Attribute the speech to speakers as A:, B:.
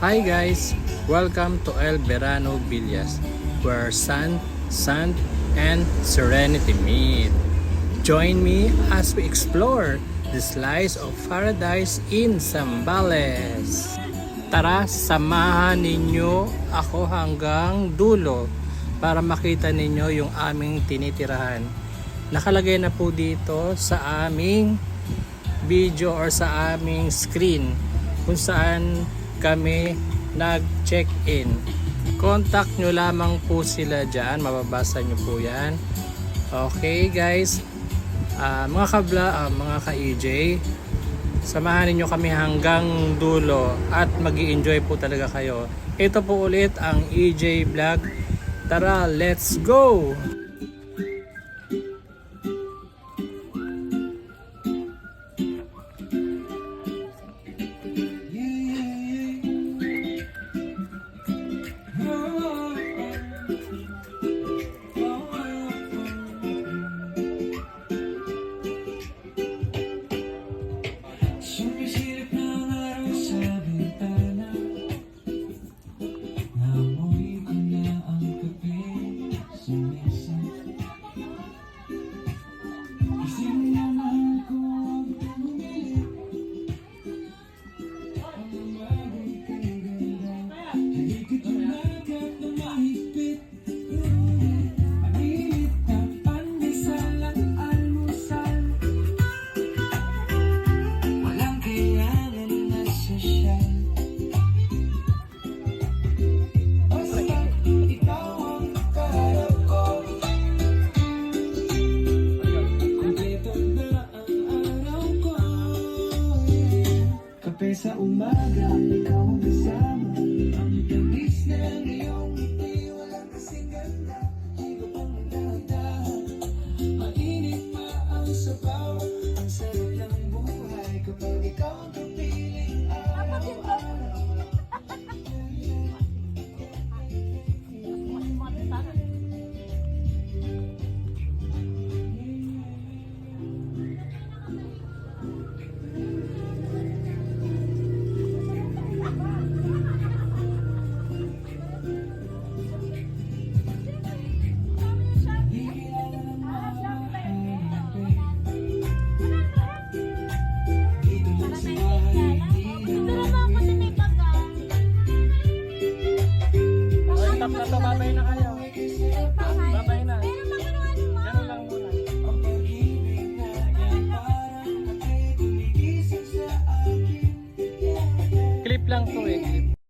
A: Hi guys! Welcome to El Verano Villas, where sun, sand, and serenity meet. Join me as we explore the slice of paradise in Zambales. Tara, samahan ninyo ako hanggang dulo para makita ninyo yung aming tinitirahan. Nakalagay na po dito sa aming video or sa aming screen kung saan kami nag-check-in. Contact nyo lamang po sila dyan, mababasa nyo po yan. Okay guys, mga ka-EJ, samahan niyo kami hanggang dulo at mag-i-enjoy po talaga kayo. Ito po ulit ang EJ Vlog. Tara, let's go!
B: Sa umaga, ikaw ang kasama. Ang tamis na ng iyong ngiti, walang kasing ganda. Iba pang nagdahan, mainit pa ang sabaw. Ang sarap ng buhay kapag ikaw ang kapiling araw-araw.
A: Babay na kayo. Babay na. Ganun lang muna. Clip lang to eh.